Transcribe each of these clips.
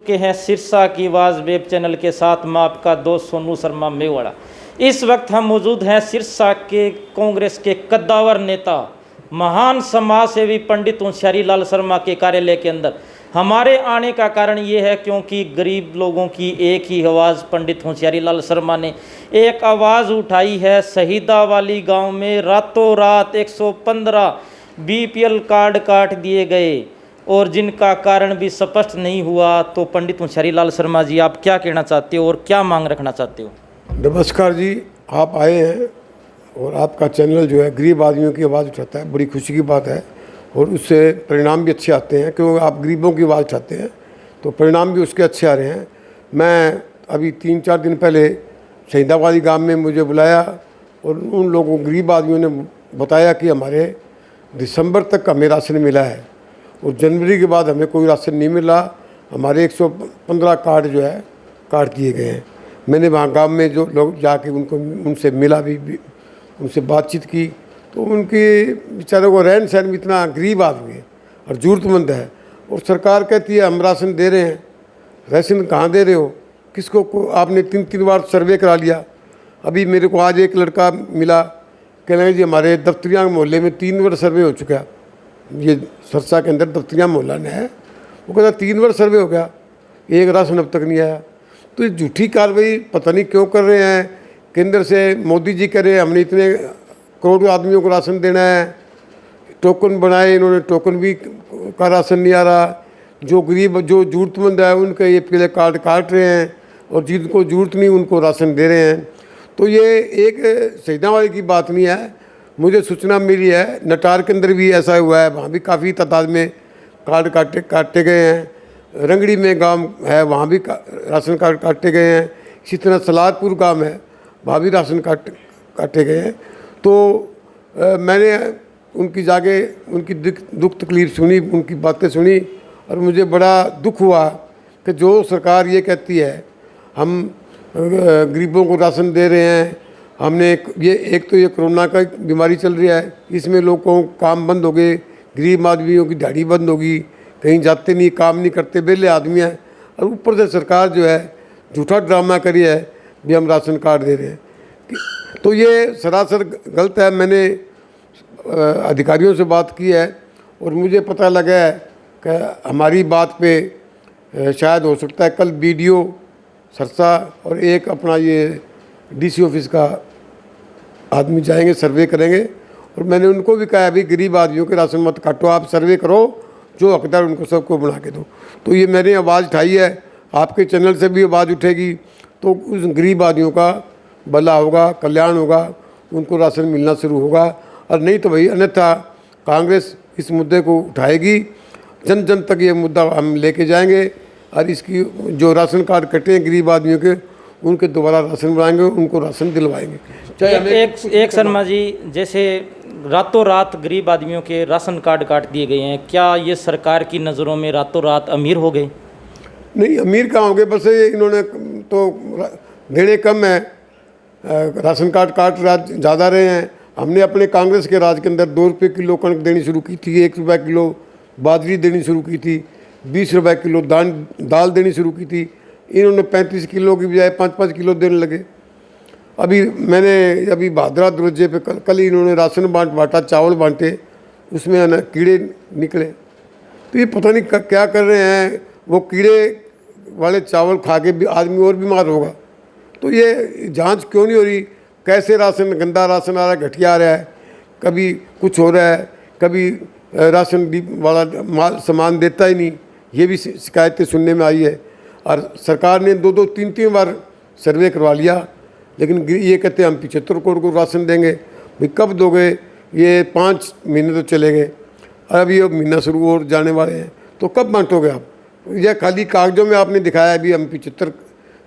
चुके हैं सिरसा की आवाज़ वेब चैनल के साथ। मैं आपका दोस्त सोनू शर्मा मेवाड़ा। इस वक्त हम मौजूद हैं सिरसा के कांग्रेस के कद्दावर नेता महान समाज सेवी पंडित होशियारी लाल शर्मा के कार्यालय के अंदर। हमारे आने का कारण ये है क्योंकि गरीब लोगों की एक ही आवाज़ पंडित होशियारी लाल शर्मा ने एक आवाज़ उठाई है। शहीदा वाली गांव में रातों रात 115 बीपीएल कार्ड काट दिए गए और जिनका कारण भी स्पष्ट नहीं हुआ। तो पंडित होशियारी लाल शर्मा जी, आप क्या कहना चाहते हो और क्या मांग रखना चाहते हो? नमस्कार जी, आप आए हैं और आपका चैनल जो है गरीब आदमियों की आवाज़ उठाता है, बड़ी खुशी की बात है और उससे परिणाम भी अच्छे आते हैं क्योंकि आप गरीबों की आवाज़ उठाते हैं तो परिणाम भी उसके अच्छे आ रहे हैं। मैं अभी 3-4 दिन पहले शहीदाबादी गांव में मुझे बुलाया और उन लोगों गरीब आदमियों ने बताया कि हमारे दिसंबर तक हमें राशन मिला है और जनवरी के बाद हमें कोई राशन नहीं मिला। हमारे 115 कार्ड जो है काट दिए गए हैं। मैंने वहाँ गांव में जो लोग जाके उनसे मिला भी उनसे बातचीत की तो उनके बेचारों को रहन सहन भी इतना गरीब आदमी है और ज़रूरतमंद है और सरकार कहती है हम राशन दे रहे हैं। राशन कहाँ दे रहे हो, किसको आपने 3 बार सर्वे करा लिया। अभी मेरे को आज एक लड़का मिला, कह रहे जी हमारे दफ्तरिया मोहल्ले में 3 बार सर्वे हो चुका है। ये सिरसा के अंदर दफ्तरिया मोहल्ला है, वो कहता 3 बार सर्वे हो गया, एक राशन अब तक नहीं आया। तो ये झूठी कार्रवाई पता नहीं क्यों कर रहे हैं। केंद्र से मोदी जी कह रहे हैं हमने इतने करोड़ आदमियों को राशन देना है, टोकन बनाए इन्होंने, टोकन भी का राशन नहीं आ रहा। जो गरीब जो ज़रूरतमंद है उनके ये पीले कार्ड काट रहे हैं और जिनको ज़रूरत नहीं उनको राशन दे रहे हैं। तो ये एक शहीदाबादी की बात नहीं है, मुझे सूचना मिली है नटार के अंदर भी ऐसा हुआ है, वहाँ भी काफ़ी तादाद में कार्ड काटे गए हैं। रंगड़ी में गांव है वहाँ भी राशन कार्ड काटे गए हैं। इसी तरह सलारपुर गांव है वहाँ भी राशन काटे गए हैं। तो मैंने उनकी जाके उनकी दुख तकलीफ सुनी, उनकी बातें सुनी और मुझे बड़ा दुख हुआ कि जो सरकार ये कहती है हम गरीबों को राशन दे रहे हैं, हमने एक तो ये कोरोना का बीमारी चल रही है, इसमें लोगों को काम बंद हो गए, गरीब आदमियों की दिहाड़ी बंद होगी, कहीं जाते नहीं, काम नहीं करते, बेले आदमी हैं और ऊपर से सरकार जो है झूठा ड्रामा करी है भी हम राशन कार्ड दे रहे हैं। तो ये सरासर गलत है। मैंने अधिकारियों से बात की है और मुझे पता लगा है कि हमारी बात पे शायद हो सकता है कल बीडीओ सिरसा और एक अपना ये डीसी ऑफिस का आदमी जाएंगे, सर्वे करेंगे और मैंने उनको भी कहा अभी गरीब आदमियों के राशन मत काटो, आप सर्वे करो, जो हकदार उनको सबको बना के दो। तो ये मैंने आवाज़ उठाई है, आपके चैनल से भी आवाज़ उठेगी तो उस गरीब आदमियों का भला होगा, कल्याण होगा, उनको राशन मिलना शुरू होगा। और नहीं तो भाई अन्यथा कांग्रेस इस मुद्दे को उठाएगी, जन जन तक ये मुद्दा हम लेके जाएंगे और इसकी जो राशन कार्ड कटे हैं गरीब आदमियों के उनके दोबारा राशन बनाएंगे, उनको राशन दिलवाएंगे। चाहे एक शर्मा जी, जैसे रातों रात गरीब आदमियों के राशन कार्ड काट दिए गए हैं, क्या ये सरकार की नज़रों में रातों रात अमीर हो गए? नहीं, अमीर कहाँ हो गए, बस इन्होंने तो देने कम है, राशन कार्ड काट ज़्यादा रहे हैं। हमने अपने कांग्रेस के राज के अंदर 2 रुपये किलो कणक देनी शुरू की थी, 1 रुपये किलो बाजरी देनी शुरू की थी, 20 रुपये किलो दाल देनी शुरू की थी। इन्होंने 35 किलो की बजाय 5-5 किलो देने लगे। अभी भादरा दरवाजे पे कल इन्होंने राशन बांटा, चावल बांटे, उसमें ना कीड़े निकले। तो ये पता नहीं क्या कर रहे हैं, वो कीड़े वाले चावल खा के भी आदमी और बीमार होगा। तो ये जांच क्यों नहीं हो रही, कैसे राशन गंदा राशन आ रहा है, घटिया आ रहा है, कभी कुछ हो रहा है, कभी राशन वाला सामान देता ही नहीं, ये भी शिकायतें सुनने में आई है। और सरकार ने 2-2, 3-3 बार सर्वे करवा लिया, लेकिन ये कहते हैं हम 75 करोड़ को राशन देंगे। भाई कब दोगे, ये 5 महीने तो चले गए, अभी अब महीना शुरू और जाने वाले हैं, तो कब बांटोगे आप? यह खाली कागजों में आपने दिखाया अभी हम 75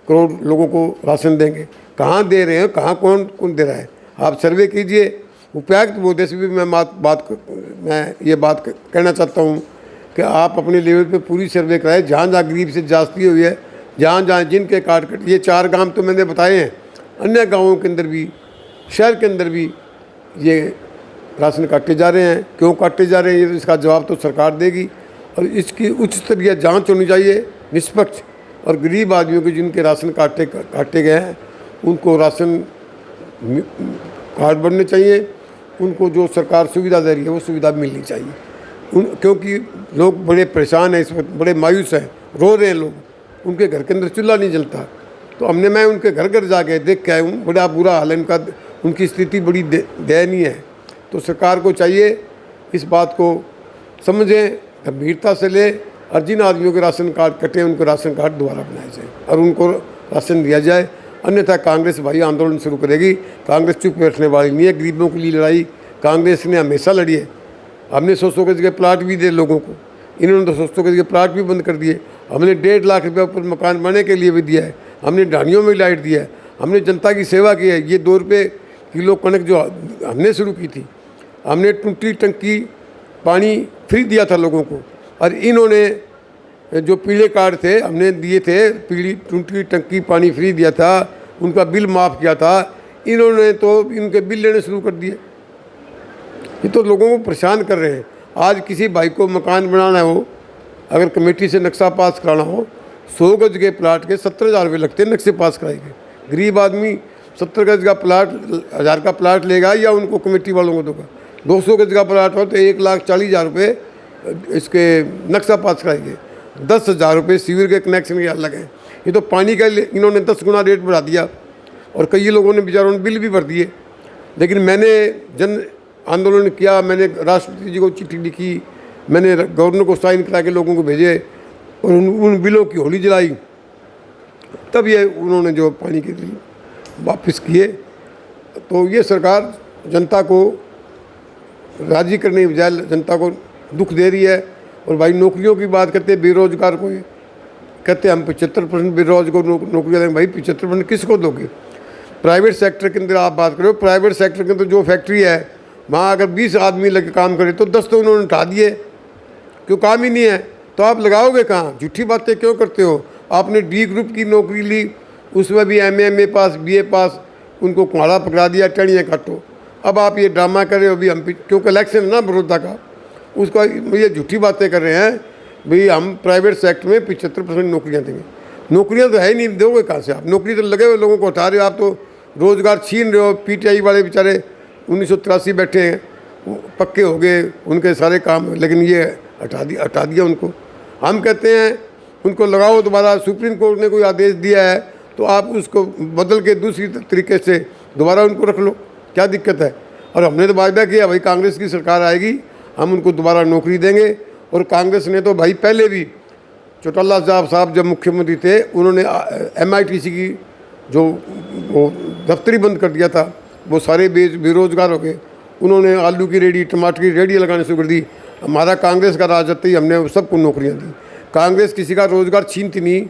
करोड़ लोगों को राशन देंगे, कहाँ दे रहे हैं, कहाँ कौन दे रहा है? आप सर्वे कीजिए। उपायुक्त महोदय से भी मैं ये बात कहना चाहता हूँ कि आप अपने लेवल पे पूरी सर्वे कराएं, जहाँ जहाँ गरीब से जास्ती हुई है, जहाँ जहाँ जिनके कार्ड कट, ये 4 गांव तो मैंने बताए हैं, अन्य गाँवों के अंदर भी, शहर के अंदर भी ये राशन काटे जा रहे हैं। क्यों काटे जा रहे हैं, इसका जवाब तो सरकार देगी और इसकी उच्च स्तरीय जाँच होनी चाहिए, निष्पक्ष। और गरीब आदमियों के जिनके राशन काटे गए हैं उनको राशन कार्ड बनने चाहिए, उनको जो सरकार सुविधा दे रही है वो सुविधा मिलनी चाहिए। क्योंकि लोग बड़े परेशान हैं इस वक्त, बड़े मायूस हैं, रो रहे हैं लोग, उनके घर के अंदर चूल्हा नहीं जलता। तो मैं उनके घर घर जाके देख के आया हूँ, बड़ा बुरा हाल है इनका, उनकी स्थिति बड़ी दयनीय है। तो सरकार को चाहिए इस बात को समझें, गंभीरता से ले, और जिन आदमियों के राशन कार्ड कटे उनको राशन कार्ड दोबारा बनाए जाए और उनको राशन दिया जाए। अन्यथा कांग्रेस भाई आंदोलन शुरू करेगी। कांग्रेस चुप बैठने वाली नहीं है। गरीबों के लिए लड़ाई कांग्रेस ने हमेशा लड़ी है। हमने 100 गज के प्लाट भी दिए लोगों को, इन्होंने तो 100 गज के प्लाट भी बंद कर दिए। हमने 1.5 लाख रुपये ऊपर मकान बनाने के लिए भी दिया है, हमने ढाणियों में लाइट दिया है, हमने जनता की सेवा की है। ये 2 रुपये किलो कणक जो हमने शुरू की थी, हमने 20 टंकी पानी फ्री दिया था लोगों को। और इन्होंने जो पीले कार्ड थे हमने दिए थे, पीली 20 टंकी पानी फ्री दिया था, उनका बिल माफ़ किया था। इन्होंने तो इनके बिल लेने शुरू कर दिए। ये तो लोगों को परेशान कर रहे हैं। आज किसी भाई को मकान बनाना हो, अगर कमेटी से नक्शा पास कराना हो, 100 गज के प्लाट के 70,000 रुपये लगते हैं नक्शे पास कराएंगे। गरीब आदमी 70 गज का प्लाट 1000 का प्लाट लेगा या उनको कमेटी वालों को देगा। 200 गज का प्लाट हो तो 1,40,000 रुपये इसके नक्शा पास कराएंगे। 10,000 रुपये सीवर के कनेक्शन के अलग हैं। ये तो पानी का इन्होंने 10 गुना रेट बढ़ा दिया और कई लोगों ने बेचारों ने बिल भी भर दिए। लेकिन मैंने जन आंदोलन किया, मैंने राष्ट्रपति जी को चिट्ठी लिखी, मैंने गवर्नर को साइन करा के लोगों को भेजे और उन बिलों की होली जलाई। तब ये उन्होंने जो पानी के बिल वापस किए। तो ये सरकार जनता को राजी करने की बजाय जनता को दुख दे रही है। और भाई नौकरियों की बात करते हैं, बेरोजगार को कहते हैं हम 75% बेरोजगार नौकरियाँ देंगे। भाई 75% किसको दोगे? प्राइवेट सेक्टर के अंदर आप बात करो, प्राइवेट सेक्टर के अंदर जो फैक्ट्री है वहाँ अगर 20 आदमी लगे काम करे तो 10 तो उन्होंने उठा दिए, क्यों काम ही नहीं है। तो आप लगाओगे कहाँ? झूठी बातें क्यों करते हो? आपने डी ग्रुप की नौकरी ली, उसमें भी MA पास BA पास, उनको कुहाड़ा पकड़ा दिया, टहनियाँ काटो। अब आप ये ड्रामा कर रहे हो, अभी हम क्योंकि इलेक्शन है ना बड़ौदा का, उसका ये झूठी बातें कर रहे हैं भाई हम प्राइवेट सेक्टर में 75% नौकरियाँ देंगे। नौकरियाँ तो है ही नहीं, दोगे कहाँ से आप? नौकरी तो लगे हुए लोगों को हटा रहे हो, आप तो रोज़गार छीन रहे हो। PTI वाले बेचारे 1983 बैठे हैं, पक्के हो गए उनके सारे काम, लेकिन ये हटा दिया उनको। हम कहते हैं उनको लगाओ दोबारा। सुप्रीम कोर्ट ने कोई आदेश दिया है तो आप उसको बदल के दूसरी तरीके से दोबारा उनको रख लो, क्या दिक्कत है? और हमने तो वायदा किया भाई कांग्रेस की सरकार आएगी हम उनको दोबारा नौकरी देंगे। और कांग्रेस ने तो भाई पहले भी चौटाला साहब जब मुख्यमंत्री थे उन्होंने MITC की जो वो दफ्तरी बंद कर दिया था, वो सारे बेरोजगार हो गए। उन्होंने आलू की रेडी, टमाटर की रेडी लगाने शुरू कर दी। हमारा कांग्रेस का राज आते ही हमने सबको नौकरियां दी। कांग्रेस किसी का रोज़गार छीनती नहीं,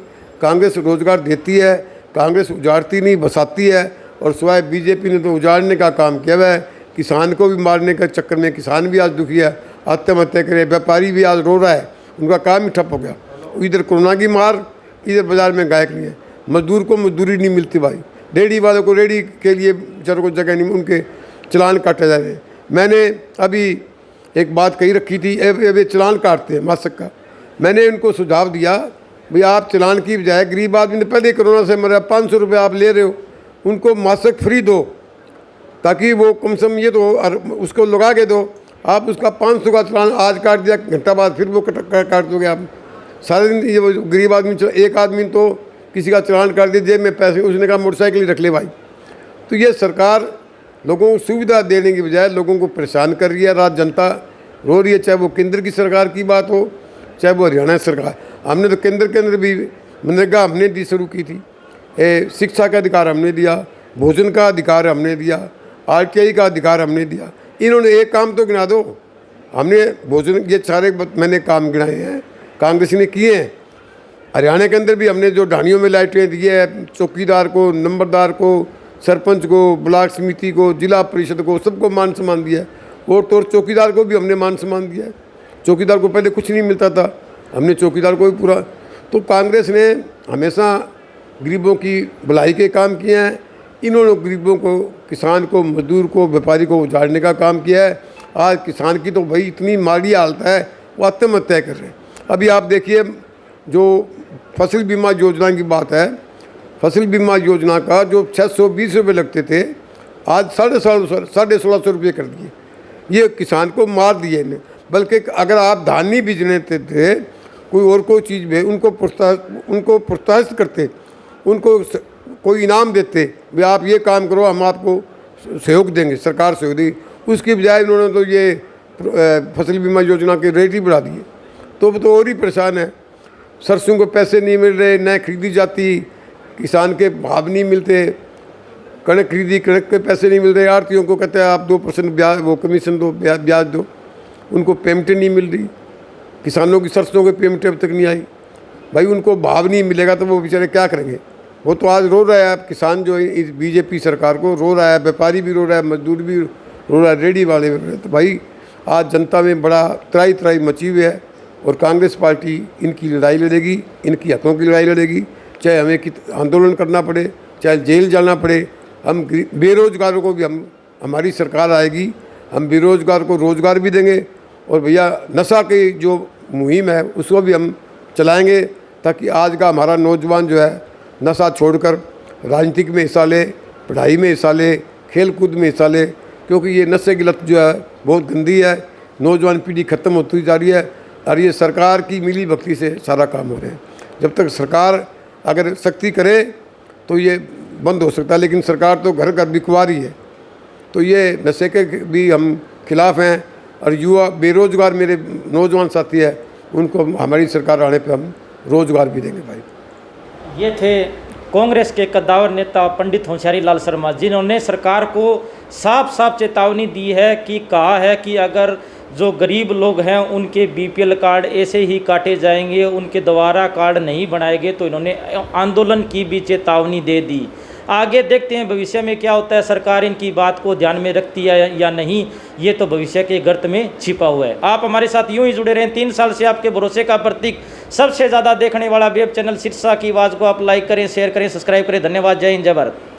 कांग्रेस रोज़गार देती है, कांग्रेस उजाड़ती नहीं, बसाती है। और सिवाय BJP ने तो उजाड़ने का काम किया हुआ है। किसान को भी मारने के चक्कर में किसान भी आज दुखी है, आत्महत्या करे, व्यापारी भी आज रो रहा है, उनका काम ही ठप हो गया। इधर कोरोना की मार, इधर बाज़ार में गायक नहीं है, मजदूर को मजदूरी नहीं मिलती भाई, रेडी वालों को रेडी के लिए बेचारों को जगह नहीं, उनके चलान काटे जा रहे हैं। मैंने अभी एक बात कही रखी थी, अभी चलान काटते हैं मासक का। मैंने उनको सुझाव दिया भाई आप चलान की बजाय, गरीब आदमी ने पहले कोरोना से मरा, 500 रुपये आप ले रहे हो, उनको मासक फ्री दो ताकि वो कम से कम ये तो उसको लगा के दो। आप उसका 500 का चलान आज काट दिया, घंटा बाद फिर वो काट दोगे आप सारे दिन। ये वो गरीब आदमी, एक आदमी तो किसी का चलान काट दिया, जेब में पैसे, उसने कहा मोटरसाइकिल ही रख ले भाई। तो ये सरकार लोगों को सुविधा देने की बजाय लोगों को परेशान कर रही है। रात जनता रो रही है, चाहे वो केंद्र की सरकार की बात हो चाहे वो हरियाणा सरकार। हमने तो केंद्र के अंदर भी मनरेगा हमने दी शुरू की थी, शिक्षा का अधिकार हमने दिया, भोजन का अधिकार हमने दिया, RTI का अधिकार हमने दिया। इन्होंने एक काम तो गिना दो, हमने भोजन ये सारे मैंने काम गिनाए हैं कांग्रेस ने किए हैं। हरियाणा के अंदर भी हमने जो ढाणियों में लाइटें दी है, चौकीदार को, नंबरदार को, सरपंच को, ब्लॉक समिति को, जिला परिषद को, सबको मान सम्मान दिया है। और तो चौकीदार को भी हमने मान सम्मान दिया है। चौकीदार को पहले कुछ नहीं मिलता था, हमने चौकीदार को भी पूरा। तो कांग्रेस ने हमेशा गरीबों की भलाई के काम किए हैं। इन्होंने गरीबों को, किसान को, मजदूर को, व्यापारी को उजाड़ने का काम किया है। आज किसान की तो भाई इतनी माड़ी हालत है, वो आत्महत्या कर रहे हैं। अभी आप देखिए जो फसल बीमा योजना की बात है, फसल बीमा योजना का जो 620 रुपये लगते थे आज 1650 रुपये कर दिए। ये किसान को मार दिए इन्हें। बल्कि अगर आप धान नहीं बीजने थे कोई और कोई चीज़ भी उनको प्रोत्साहित करते, उनको कोई इनाम देते, भाई आप ये काम करो हम आपको सहयोग देंगे, सरकार सहयोग देगी। उसकी बजाय इन्होंने तो ये फसल बीमा योजना के रेट ही बढ़ा दिए। तो और ही परेशान है। सरसों को पैसे नहीं मिल रहे, न खरीदी जाती, किसान के भाव नहीं मिलते, कणक खरीदी कणक के पैसे नहीं मिल रहे, आड़तियों को कहते हैं आप 2% ब्याज वो कमीशन दो, ब्याज दो, उनको पेमेंटें नहीं मिल रही। किसानों की सरसों की पेमेंटें अब तक नहीं आई। भाई उनको भाव नहीं मिलेगा तो वो बेचारे क्या करेंगे। वो तो आज रो रहा है, किसान जो है इस बीजेपी सरकार को रो रहा है, व्यापारी भी रो रहा है, मजदूर भी रो रहा है, रेडी वाले भी रो रहे हैं। तो भाई आज जनता में बड़ा त्राई मची हुई है और कांग्रेस पार्टी इनकी लड़ाई लड़ेगी, इनकी हकों की लड़ाई लड़ेगी, चाहे हमें आंदोलन करना पड़े, चाहे जेल जाना पड़े। हम बेरोजगारों को भी हमारी सरकार आएगी, हम बेरोजगार को रोज़गार भी देंगे और भैया नशा की जो मुहिम है उसको भी हम चलाएंगे, ताकि आज का हमारा नौजवान जो है नशा छोड़कर राजनीतिक में हिस्सा ले, पढ़ाई में हिस्सा ले, खेल कूद में हिस्सा ले। क्योंकि ये नशे की लत जो है बहुत गंदी है, नौजवान पीढ़ी ख़त्म होती जा रही है और ये सरकार की मिली भगती से सारा काम हो रहे हैं। जब तक सरकार अगर सख्ती करे तो ये बंद हो सकता है, लेकिन सरकार तो घर घर बिकवा रही है। तो ये नशे के भी हम खिलाफ़ हैं और युवा बेरोजगार मेरे नौजवान साथी है, उनको हमारी सरकार आने पे हम रोज़गार भी देंगे भाई। ये थे कांग्रेस के कद्दावर नेता पंडित होशियारी लाल शर्मा, जिन्होंने सरकार को साफ साफ चेतावनी दी है कि कहा है कि अगर जो गरीब लोग हैं उनके बीपीएल कार्ड ऐसे ही काटे जाएंगे, उनके दोबारा कार्ड नहीं बनाएंगे, तो इन्होंने आंदोलन की भी चेतावनी दे दी। आगे देखते हैं भविष्य में क्या होता है, सरकार इनकी बात को ध्यान में रखती है या नहीं, ये तो भविष्य के गर्त में छिपा हुआ है। आप हमारे साथ यूं ही जुड़े रहें। 3 साल से आपके भरोसे का प्रतीक, सबसे ज़्यादा देखने वाला वेब चैनल सिरसा की आवाज़ को आप लाइक करें, शेयर करें, सब्सक्राइब करें। धन्यवाद। जय हिंद, जय भारत।